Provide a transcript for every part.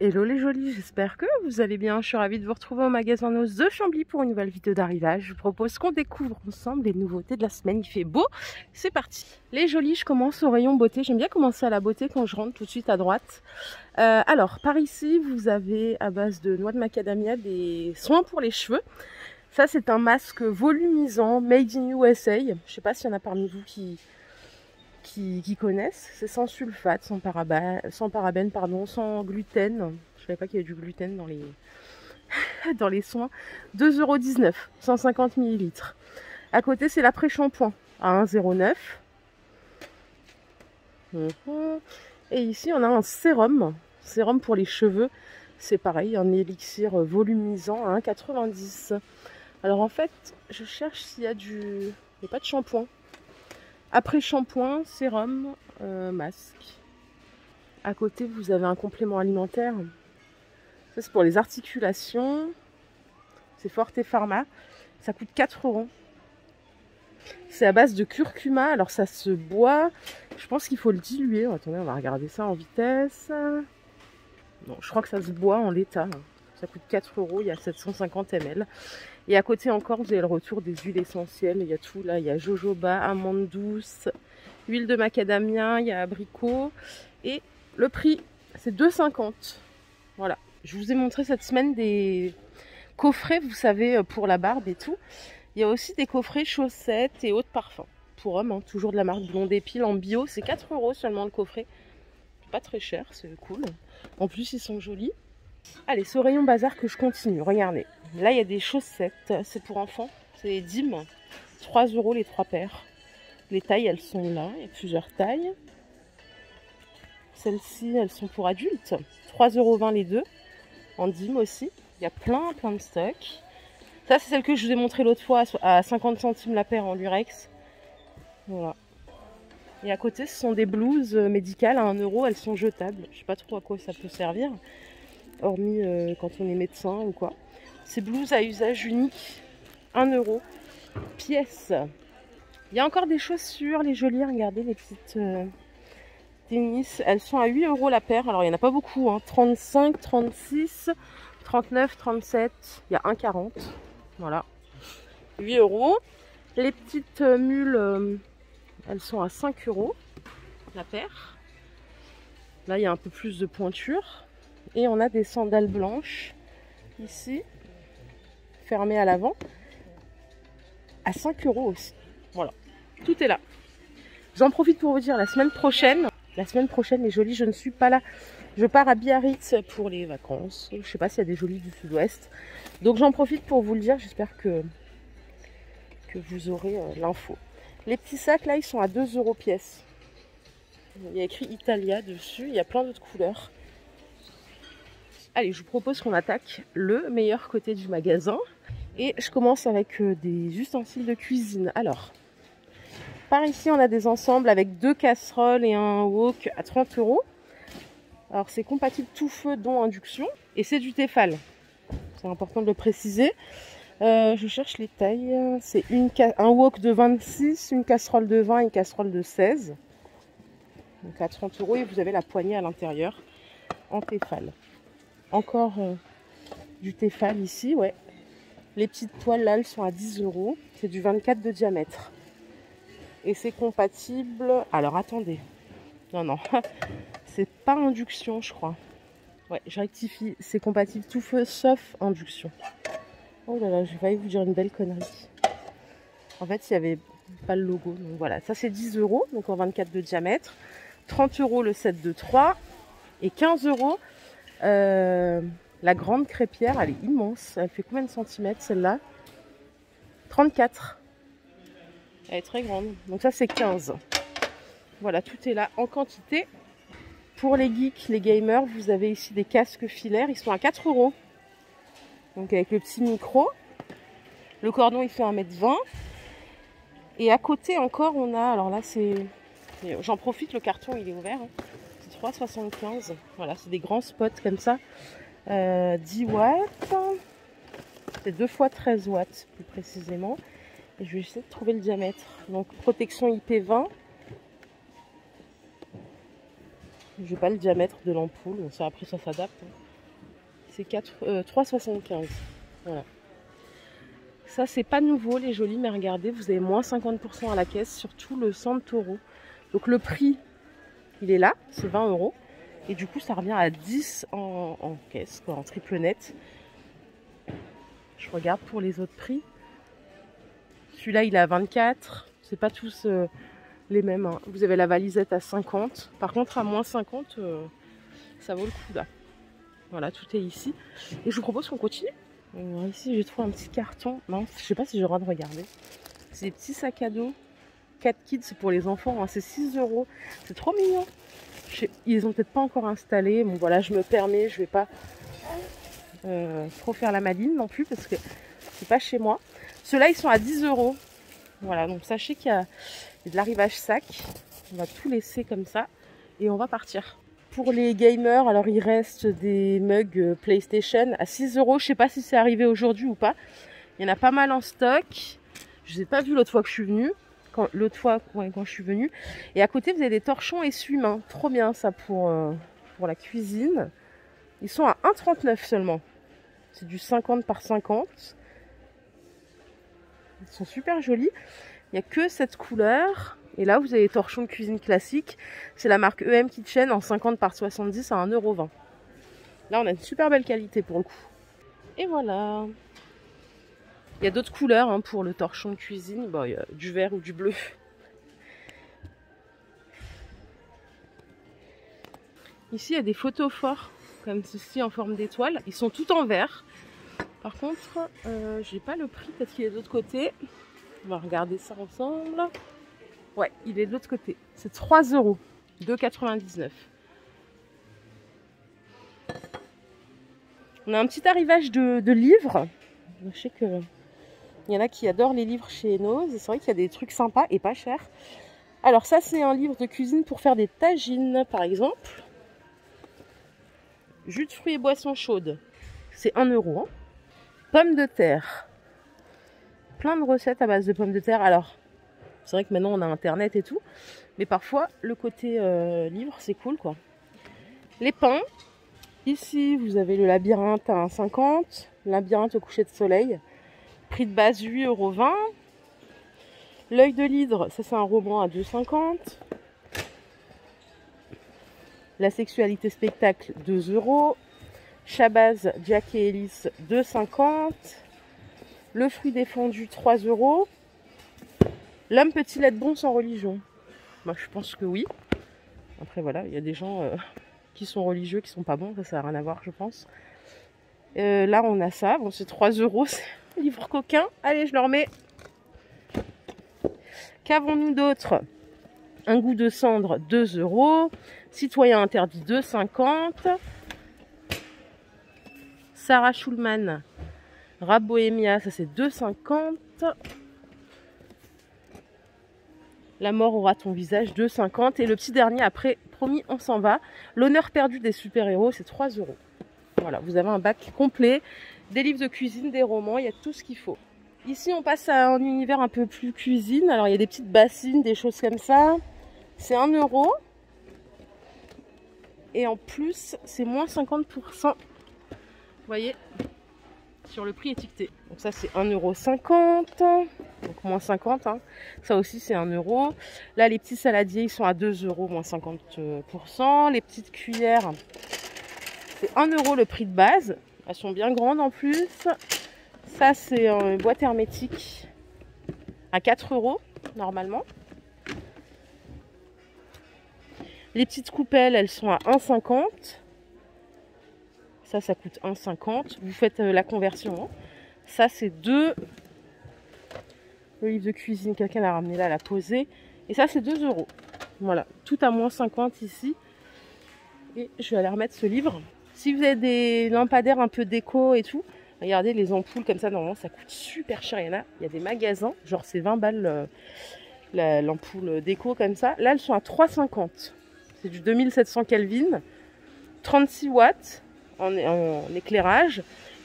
Hello les jolis, j'espère que vous allez bien. Je suis ravie de vous retrouver au magasin Noz de Chambly pour une nouvelle vidéo d'arrivage. Je vous propose qu'on découvre ensemble les nouveautés de la semaine. Il fait beau, c'est parti. Les jolis, je commence au rayon beauté. J'aime bien commencer à la beauté quand je rentre tout de suite à droite. Alors, par ici, vous avez à base de noix de macadamia des soins pour les cheveux. Ça, c'est un masque volumisant, made in USA. Je ne sais pas s'il y en a parmi vous qui connaissent. C'est sans sulfate, sans parabènes, pardon, sans gluten. Je savais pas qu'il y avait du gluten dans les dans les soins. 2,19 €, 150 ml. À côté, c'est l'après-shampoing à 1,09 €. Et ici, on a un sérum pour les cheveux. C'est pareil, un élixir volumisant à 1,90 €. Alors en fait, je cherche s'il y a du... Il n'y a pas de shampoing. Après shampoing, sérum, masque. À côté, vous avez un complément alimentaire. Ça, c'est pour les articulations. C'est Forte Pharma. Ça coûte 4 €. C'est à base de curcuma. Alors, ça se boit. Je pense qu'il faut le diluer. Attendez, on va regarder ça en vitesse. Non, je crois que ça se boit en l'état. Ça coûte 4 €. Il y a 750 ml. Et à côté encore, vous avez le retour des huiles essentielles. Il y a tout là. Il y a jojoba, amande douce, huile de macadamia, il y a abricot. Et le prix, c'est 2,50 €. Voilà. Je vous ai montré cette semaine des coffrets, vous savez, pour la barbe et tout. Il y a aussi des coffrets chaussettes et autres parfums. Pour hommes, hein, toujours de la marque Blondépile en bio. C'est 4 € seulement le coffret. Pas très cher, c'est cool. En plus, ils sont jolis. Allez, ce rayon bazar que je continue. Regardez. Là, il y a des chaussettes. C'est pour enfants. C'est les Dim. 3 € les 3 paires. Les tailles, elles sont là. Il y a plusieurs tailles. Celles-ci, elles sont pour adultes. 3,20 € les deux. En Dim aussi. Il y a plein de stocks. Ça, c'est celle que je vous ai montré l'autre fois à 50 centimes la paire en lurex. Voilà. Et à côté, ce sont des blouses médicales à 1 €. Elles sont jetables. Je ne sais pas trop à quoi ça peut servir. Hormis quand on est médecin ou quoi. Ces blouses à usage unique, 1 € pièce. Il y a encore des chaussures, les jolies, regardez les petites tennis. Elles sont à 8 € la paire. Alors il n'y en a pas beaucoup, hein. 35, 36, 39, 37. Il y a 1,40 €. Voilà. 8 €. Les petites mules, elles sont à 5 € la paire. Là, il y a un peu plus de pointure. Et on a des sandales blanches ici, fermées à l'avant, à 5 € aussi. Voilà, tout est là. J'en profite pour vous dire la semaine prochaine, les jolis, je ne suis pas là. Je pars à Biarritz pour les vacances. Je ne sais pas s'il y a des jolis du sud-ouest. Donc j'en profite pour vous le dire. J'espère que vous aurez l'info. Les petits sacs là, ils sont à 2 € pièce. Il y a écrit Italia dessus. Il y a plein d'autres couleurs. Allez, je vous propose qu'on attaque le meilleur côté du magasin. Et je commence avec des ustensiles de cuisine. Alors, par ici, on a des ensembles avec 2 casseroles et un wok à 30 €. Alors, c'est compatible tout feu, dont induction. Et c'est du Tefal. C'est important de le préciser. Je cherche les tailles. C'est un wok de 26, une casserole de 20 et une casserole de 16. Donc à 30 € et vous avez la poignée à l'intérieur en Tefal. Encore du Tefal ici, ouais. Les petites poêles là, elles sont à 10 €. C'est du 24 de diamètre. Et c'est compatible... Alors attendez. Non. C'est pas induction, je crois. Ouais, je rectifie. C'est compatible tout feu sauf induction. Oh là là, je vais vous dire une belle connerie. En fait, il n'y avait pas le logo. Donc voilà, ça c'est 10 €, donc en 24 de diamètre. 30 € le set de 3. Et 15 € la grande crêpière, elle est immense. Elle fait combien de centimètres celle-là? 34. Elle est très grande. Donc ça c'est 15. Voilà, tout est là en quantité. Pour les geeks, les gamers, vous avez ici des casques filaires. Ils sont à 4 €. Donc avec le petit micro. Le cordon il fait 1,20 m. Et à côté encore on a, alors là c'est... J'en profite, le carton il est ouvert. Hein. 3,75 €. Voilà, c'est des grands spots comme ça. 10 watts. C'est 2 fois 13 watts plus précisément. Et je vais essayer de trouver le diamètre. Donc protection IP20. Je n'ai pas le diamètre de l'ampoule. Ça, après ça s'adapte. Hein. c'est 3,75. Voilà. Ça, c'est pas nouveau, les jolis, mais regardez, vous avez moins 50% à la caisse, surtout le Santoro. Donc le prix, il est là, c'est 20 €. Et du coup, ça revient à 10 en caisse, quoi, en triple net. Je regarde pour les autres prix. Celui-là, il est à 24. C'est pas tous les mêmes. Hein. Vous avez la valisette à 50. Par contre, à moins 50, ça vaut le coup, là. Voilà, tout est ici. Et je vous propose qu'on continue. Alors, ici, j'ai trouvé un petit carton. Non, je sais pas si j'ai le droit de regarder. C'est des petits sacs à dos. 4 kids, c'est pour les enfants. Hein. C'est 6 €. C'est trop mignon. Ils ont peut-être pas encore installé. Bon, voilà, je me permets. Je vais pas trop faire la maline non plus parce que c'est pas chez moi. Ceux-là, ils sont à 10 €. Voilà, donc sachez qu'il y a de l'arrivage sac. On va tout laisser comme ça et on va partir. Pour les gamers, alors il reste des mugs PlayStation à 6 €. Je sais pas si c'est arrivé aujourd'hui ou pas. Il y en a pas mal en stock. Je les ai pas vus l'autre fois que je suis venue. Quand je suis venue. Et à côté, vous avez des torchons essuie-mains. Trop bien ça pour la cuisine. Ils sont à 1,39 € seulement. C'est du 50 par 50. Ils sont super jolis. Il n'y a que cette couleur. Et là, vous avez les torchons de cuisine classique. C'est la marque EM Kitchen en 50 par 70 à 1,20 €. Là, on a une super belle qualité pour le coup. Et voilà. Il y a d'autres couleurs hein, pour le torchon de cuisine. Bon, il y a du vert ou du bleu. Ici, il y a des photophores comme ceci en forme d'étoile. Ils sont tout en vert. Par contre, j'ai pas le prix. Peut-être qu'il est de l'autre côté. On va regarder ça ensemble. Ouais, il est de l'autre côté. C'est 3 €. 2,99 €. On a un petit arrivage de livres. Je sais que il y en a qui adorent les livres chez Enoz. C'est vrai qu'il y a des trucs sympas et pas chers. Alors ça, c'est un livre de cuisine pour faire des tagines, par exemple. Jus de fruits et boissons chaudes. C'est 1 €. Hein. Pommes de terre. Plein de recettes à base de pommes de terre. Alors, c'est vrai que maintenant, on a Internet et tout. Mais parfois, le côté livre, c'est cool, quoi. Les pains. Ici, vous avez le labyrinthe à 1,50 €. Labyrinthe au coucher de soleil. Prix de base 8,20 €. L'œil de l'hydre, ça c'est un roman à 2,50 €. La sexualité spectacle, 2 €. Shabazz, Jack et Ellis, 2,50 €. Le fruit défendu, 3 €. L'homme peut-il être bon sans religion? Moi, je pense que oui. Après, voilà, il y a des gens qui sont religieux, qui sont pas bons. Ça n'a rien à voir, je pense. Là, on a ça. Bon, c'est 3 €. C'est un livre coquin. Allez, je le remets. Qu'avons-nous d'autre? Un goût de cendre, 2 €. Citoyen interdit, 2,50 €. Sarah Schulman, Rap Bohemia, ça c'est 2,50 €. La mort aura ton visage, 2,50 €. Et le petit dernier, après, promis, on s'en va. L'honneur perdu des super-héros, c'est 3 €. Voilà, vous avez un bac complet, des livres de cuisine, des romans, il y a tout ce qu'il faut. Ici, on passe à un univers un peu plus cuisine. Alors, il y a des petites bassines, des choses comme ça. C'est 1 €. Et en plus, c'est moins 50%. Vous voyez, sur le prix étiqueté. Donc ça, c'est 1,50 €. Donc moins 50. Hein. Ça aussi, c'est 1 €. Là, les petits saladiers, ils sont à 2 €, moins 50%. Les petites cuillères, c'est 1 € le prix de base. Elles sont bien grandes en plus. Ça, c'est une boîte hermétique à 4 € normalement. Les petites coupelles, elles sont à 1,50 €. Ça coûte 1,50 €. Vous faites la conversion. Hein. Ça, c'est 2. Le livre de cuisine, quelqu'un l'a ramené là, l'a posé. Et ça, c'est 2 €. Voilà, tout à moins 50 ici. Et je vais aller remettre ce livre. Si vous avez des lampadaires un peu déco et tout, regardez les ampoules comme ça, normalement, ça coûte super cher. Il y a des magasins, genre c'est 20 balles l'ampoule déco comme ça. Là, elles sont à 3,50 €. C'est du 2700 Kelvin, 36 watts en éclairage,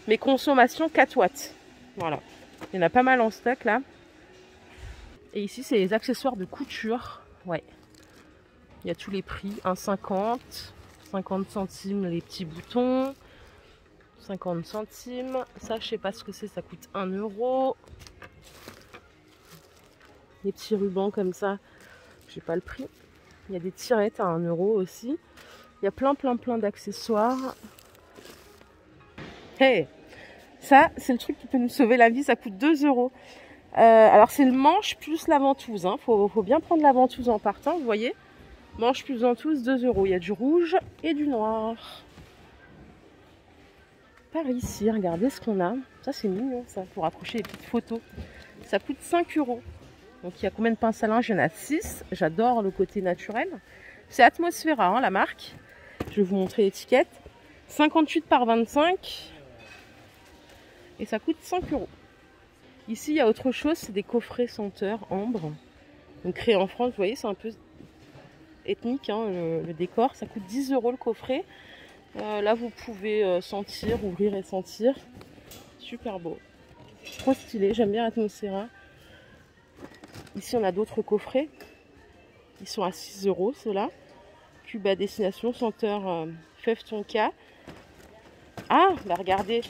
mais consommation 4 watts. Voilà, il y en a pas mal en stock là. Et ici, c'est les accessoires de couture. Ouais, il y a tous les prix, 1,50 €, 50 centimes les petits boutons. 50 centimes. Ça, je sais pas ce que c'est, ça coûte 1 euro. Les petits rubans comme ça, je sais pas le prix. Il y a des tirettes à 1 euro aussi. Il y a plein d'accessoires. Hey, ça, c'est le truc qui peut nous sauver la vie, ça coûte 2 euros. Alors, c'est le manche plus la ventouse. Hein. Faut bien prendre la ventouse en partant, vous voyez. Manche plus ventouse, 2 euros. Il y a du rouge et du noir. Par ici, regardez ce qu'on a. Ça, c'est mignon, ça, pour accrocher les petites photos. Ça coûte 5 euros. Donc, il y a combien de pinces à linge? Il y en a 6. J'adore le côté naturel. C'est Atmosphera, hein, la marque. Je vais vous montrer l'étiquette. 58 par 25. Et ça coûte 5 euros. Ici, il y a autre chose. C'est des coffrets senteurs ambre. Donc, créés en France, vous voyez, c'est un peu ethnique, hein, le décor. Ça coûte 10 euros le coffret. Là, vous pouvez sentir, ouvrir et sentir. Super beau. Trop stylé. J'aime bien Atmosphera. Ici, on a d'autres coffrets. Ils sont à 6 euros, ceux-là. Cuba Destination, senteur Fève Tonka. Ah, bah regardez.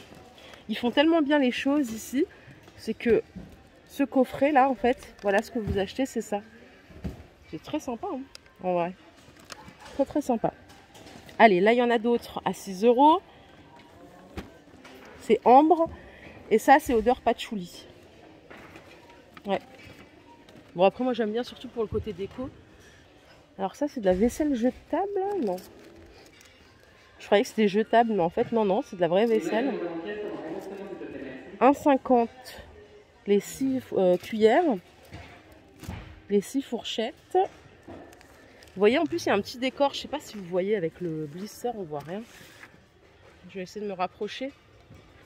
Ils font tellement bien les choses ici. C'est que ce coffret-là, en fait, voilà ce que vous achetez, c'est ça. C'est très sympa, hein, en vrai. Très sympa. Allez, là, il y en a d'autres à 6 euros. C'est ambre. Et ça, c'est odeur patchouli. Ouais. Bon, après, moi, j'aime bien surtout pour le côté déco. Alors ça, c'est de la vaisselle jetable? Non. Je croyais que c'était jetable, mais en fait, non, c'est de la vraie vaisselle. 1,50 les 6 cuillères. Les 6 fourchettes. Vous voyez, en plus, il y a un petit décor. Je ne sais pas si vous voyez avec le glisser, on voit rien. Je vais essayer de me rapprocher.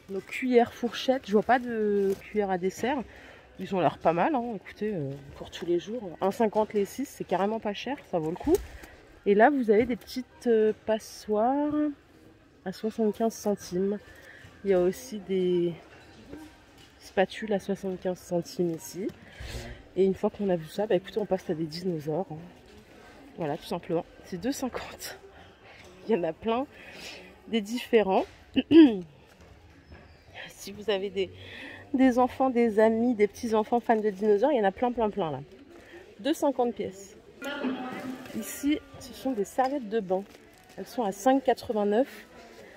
Nos cuillères fourchettes. Je vois pas de cuillère à dessert. Ils ont l'air pas mal, hein. Écoutez, pour tous les jours. 1,50 les 6, c'est carrément pas cher, ça vaut le coup. Et là, vous avez des petites passoires à 75 centimes. Il y a aussi des spatules à 75 centimes ici. Et une fois qu'on a vu ça, bah écoutez, on passe à des dinosaures, hein. Voilà, tout simplement. C'est 2,50. Il y en a plein, des différents. Si vous avez des enfants, des amis, des petits-enfants fans de dinosaures, il y en a plein là. 2,50 pièces. Ici, ce sont des serviettes de bain. Elles sont à 5,89.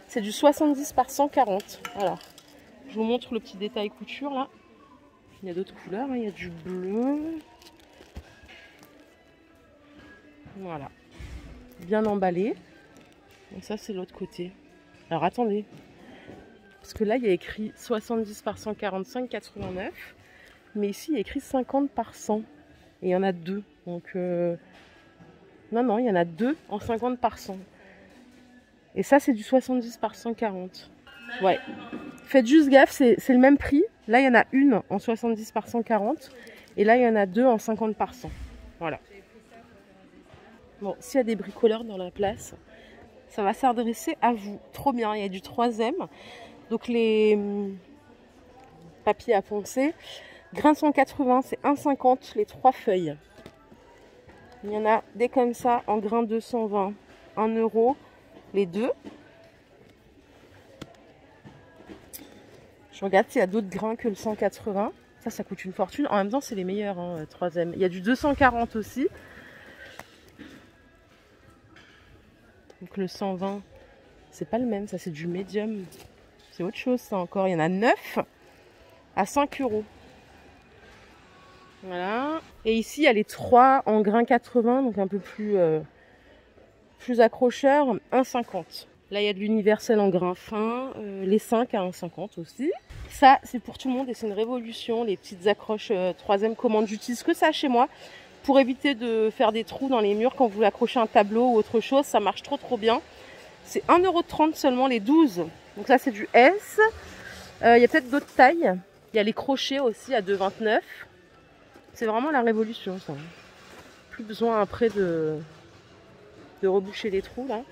C'est du 70 par 140. Voilà. Je vous montre le petit détail couture là. Il y a d'autres couleurs, hein. Il y a du bleu. Voilà. Bien emballé. Et ça, c'est l'autre côté. Alors, attendez. Parce que là, il y a écrit 70 par 145, 89. Mais ici, il y a écrit 50 par 100. Et il y en a deux. Donc, non, il y en a deux en 50 par 100. Et ça, c'est du 70 par 140. Ouais. Faites juste gaffe, c'est le même prix. Là, il y en a une en 70 par 140. Et là, il y en a deux en 50 par 100. Voilà. Bon, s'il y a des bricoleurs dans la place, ça va s'adresser à vous. Trop bien, il y a du 3M. Donc, les papiers à poncer. Grain 180, c'est 1,50 les 3 feuilles. Il y en a des comme ça en grain 220, 1 euro les deux. Je regarde s'il y a d'autres grains que le 180. Ça coûte une fortune. En même temps, c'est les meilleurs, hein, 3M. Il y a du 240 aussi. Donc le 120, c'est pas le même. Ça, c'est du médium. C'est autre chose, ça encore. Il y en a 9 à 5 euros. Voilà. Et ici, il y a les 3 en grain 80, donc un peu plus accrocheur, 1,50. Là, il y a de l'universel en grain fin, les 5 à 1,50 aussi. Ça, c'est pour tout le monde et c'est une révolution. Les petites accroches 3M commande, j'utilise que ça chez moi pour éviter de faire des trous dans les murs quand vous voulez accrocher un tableau ou autre chose. Ça marche trop bien. C'est 1,30 € seulement les 12. Donc ça, c'est du S. Il y a peut-être d'autres tailles. Il y a les crochets aussi à 2,29. C'est vraiment la révolution, ça. Plus besoin après de reboucher les trous, là.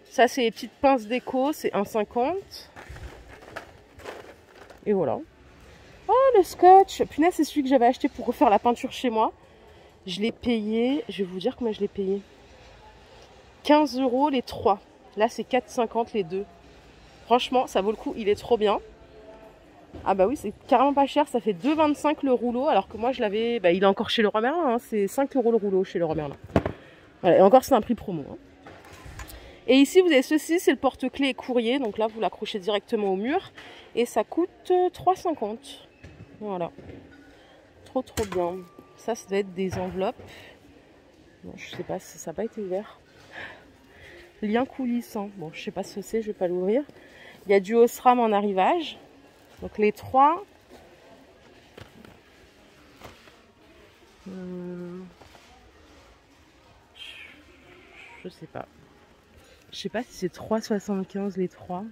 Ça, c'est les petites pinces déco, c'est 1,50. Et voilà. Oh, le scotch. Punaise, c'est celui que j'avais acheté pour refaire la peinture chez moi. Je l'ai payé, je vais vous dire combien je l'ai payé. 15 € les 3. Là, c'est 4,50 les 2. Franchement, ça vaut le coup, il est trop bien. Ah bah oui, c'est carrément pas cher, ça fait 2,25 le rouleau, alors que moi je l'avais... Bah, il est encore chez Leroy Merlin, hein, c'est 5 € le rouleau chez Leroy Merlin. Voilà, et encore c'est un prix promo. Hein. Et ici vous avez ceci, c'est le porte-clés courrier, donc là vous l'accrochez directement au mur. Et ça coûte 3,50. Voilà. Trop bien. Ça doit être des enveloppes. Bon, je sais pas si ça n'a pas été ouvert. Lien coulissant. Bon, je sais pas ce que c'est, je vais pas l'ouvrir. Il y a du Osram en arrivage. Donc les 3. Je sais pas. Je sais pas si c'est 3,75 les 3.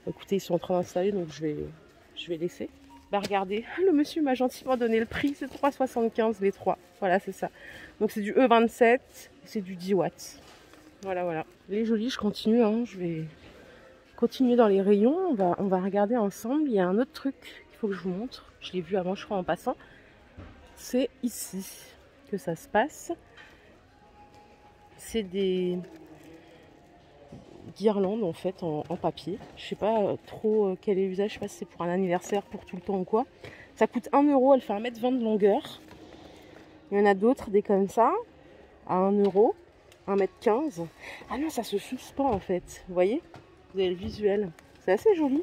Écoutez, ils sont en train d'installer, donc je vais laisser. Bah regardez, le monsieur m'a gentiment donné le prix, c'est 3,75 les 3. Voilà, c'est ça. Donc c'est du E27, c'est du 10 watts. Voilà. Les jolis, je continue, hein. Je vais continuer dans les rayons. On va regarder ensemble. Il y a un autre truc qu'il faut que je vous montre. Je l'ai vu avant, je crois, en passant. C'est ici que ça se passe. C'est des guirlandes en fait en papier. Je sais pas trop quel est l'usage. Je sais pas si c'est pour un anniversaire, pour tout le temps ou quoi. Ça coûte 1 €. Elle fait 1,20 m de longueur. Il y en a d'autres, des comme ça, à 1 €. 1,15 m. Ah non, ça se suspend en fait. Vous voyez? Vous avez le visuel. C'est assez joli.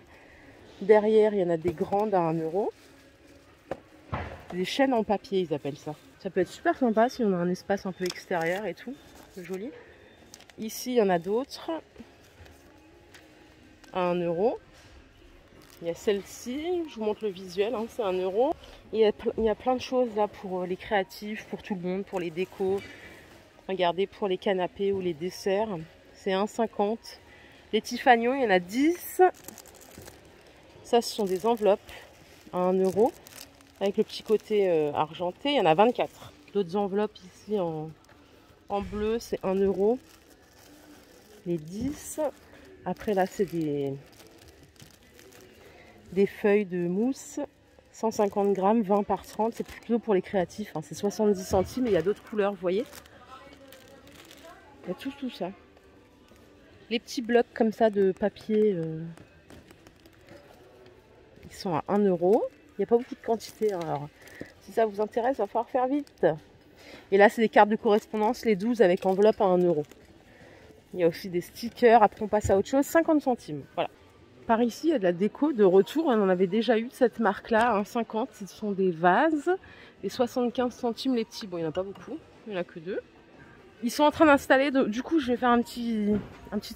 Derrière, il y en a des grandes à 1 €. Des chaînes en papier, ils appellent ça. Ça peut être super sympa si on a un espace un peu extérieur et tout. C'est joli. Ici, il y en a d'autres. À 1 €. Il y a celle-ci. Je vous montre le visuel. Hein, c'est 1 €. Il y a plein de choses là pour les créatifs, pour tout le monde, pour les décos. Regardez, pour les canapés ou les desserts. C'est 1,50 €. Les Tiffagnon, il y en a 10. Ça, ce sont des enveloppes à 1 €. Avec le petit côté argenté, il y en a 24. D'autres enveloppes ici en bleu, c'est 1 €. Les 10. Après là, c'est des feuilles de mousse. 150 grammes, 20 par 30. C'est plutôt pour les créatifs. Hein. C'est 70 centimes et il y a d'autres couleurs, vous voyez. Il y a tout ça. Les petits blocs comme ça de papier, ils sont à 1 €. Il n'y a pas beaucoup de quantité. Hein. Alors, si ça vous intéresse, il va falloir faire vite. Et là, c'est des cartes de correspondance, les 12 avec enveloppe à 1 €. Il y a aussi des stickers. Après, on passe à autre chose. 50 centimes. Voilà. Par ici, il y a de la déco de retour. On en avait déjà eu de cette marque-là. 1,50. Ce sont des vases. Et 75 centimes les petits. Bon, il n'y en a pas beaucoup. Il n'y en a que 2. Ils sont en train d'installer. Du coup, je vais faire un petit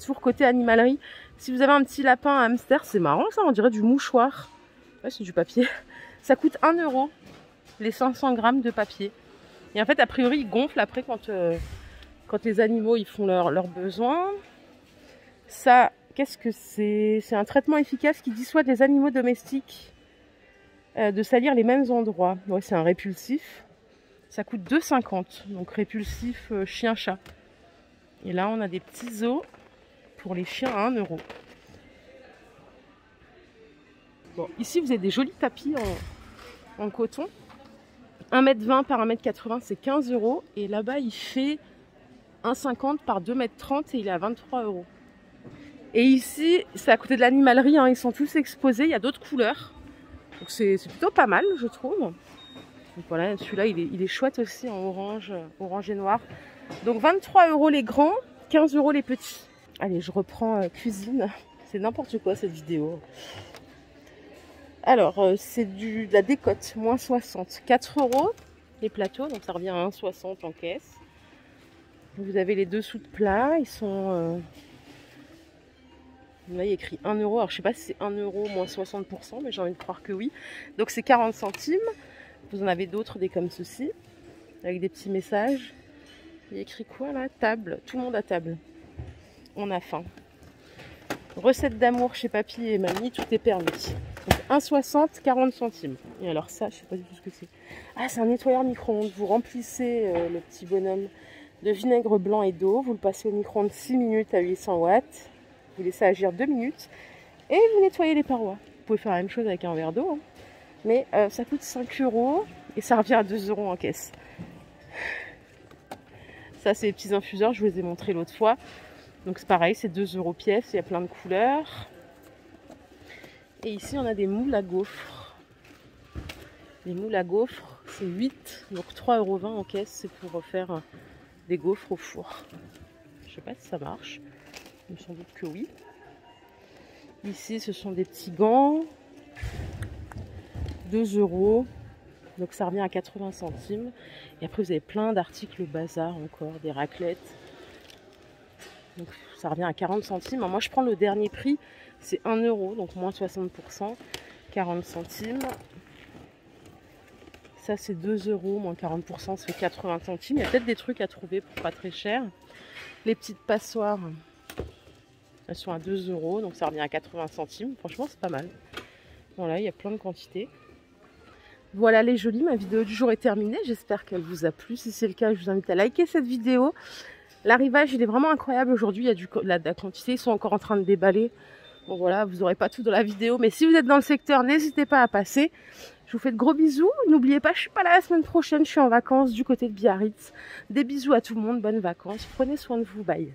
tour côté animalerie. Si vous avez un petit lapin, un hamster, c'est marrant ça. On dirait du mouchoir. Ouais, c'est du papier. Ça coûte 1 € les 500 grammes de papier. Et en fait, a priori, ils gonflent après quand les animaux ils font leurs besoins. Ça, qu'est-ce que c'est? C'est un traitement efficace qui dissuade les animaux domestiques de salir les mêmes endroits. Ouais, c'est un répulsif. Ça coûte 2,50 €. Donc répulsif chien-chat. Et là, on a des petits os pour les chiens à 1 €. Bon, ici, vous avez des jolis tapis en coton. 1,20 m par 1,80 m, c'est 15 €. Et là-bas, il fait 1,50 par 2,30 m et il est à 23 €. Et ici, c'est à côté de l'animalerie. Hein, ils sont tous exposés. Il y a d'autres couleurs. Donc c'est plutôt pas mal, je trouve. Donc voilà, celui-là, il est chouette aussi en orange et noir. Donc 23 € les grands, 15 € les petits. Allez, je reprends cuisine. C'est n'importe quoi cette vidéo. Alors, c'est de la décote, moins 60. 4 € les plateaux, donc ça revient à 1,60 € en caisse. Vous avez les dessous de plat, ils sont... là, il y a écrit 1 €. Alors, je sais pas si c'est 1 € moins 60%, mais j'ai envie de croire que oui. Donc, c'est 40 centimes. Vous en avez d'autres, des comme ceci, avec des petits messages. Il y a écrit quoi là? Table. Tout le monde à table. On a faim. Recette d'amour chez papy et mamie, tout est permis. Donc 1,60 €, 40 centimes. Et alors ça, je sais pas du tout ce que c'est. Ah, c'est un nettoyeur micro-ondes. Vous remplissez le petit bonhomme de vinaigre blanc et d'eau. Vous le passez au micro-ondes 6 minutes à 800 watts. Vous laissez agir 2 minutes. Et vous nettoyez les parois. Vous pouvez faire la même chose avec un verre d'eau. Hein. Mais ça coûte 5 € et ça revient à 2 € en caisse. Ça, c'est les petits infuseurs. Je vous les ai montrés l'autre fois. Donc c'est pareil, c'est 2 € pièce. Il y a plein de couleurs. Et ici, on a des moules à gaufres. Les moules à gaufres, c'est 8, donc 3,20 € en caisse. C'est pour faire des gaufres au four. Je sais pas si ça marche. Il me semble que oui. Ici, ce sont des petits gants. 2 €. Donc ça revient à 80 centimes. Et après, vous avez plein d'articles bazar encore, des raclettes. Donc ça revient à 40 centimes. Moi, je prends le dernier prix, c'est 1 €, donc moins 60%, 40 centimes. Ça, c'est 2 €, moins 40%, ça fait 80 centimes. Il y a peut-être des trucs à trouver pour pas très cher. Les petites passoires, elles sont à 2 €, donc ça revient à 80 centimes. Franchement, c'est pas mal. Voilà, il y a plein de quantités. Voilà les jolis, ma vidéo du jour est terminée. J'espère qu'elle vous a plu. Si c'est le cas, je vous invite à liker cette vidéo. L'arrivage, il est vraiment incroyable aujourd'hui. Il y a de la quantité, ils sont encore en train de déballer. Bon voilà, vous n'aurez pas tout dans la vidéo. Mais si vous êtes dans le secteur, n'hésitez pas à passer. Je vous fais de gros bisous. N'oubliez pas, je suis pas là la semaine prochaine. Je suis en vacances du côté de Biarritz. Des bisous à tout le monde. Bonnes vacances. Prenez soin de vous. Bye.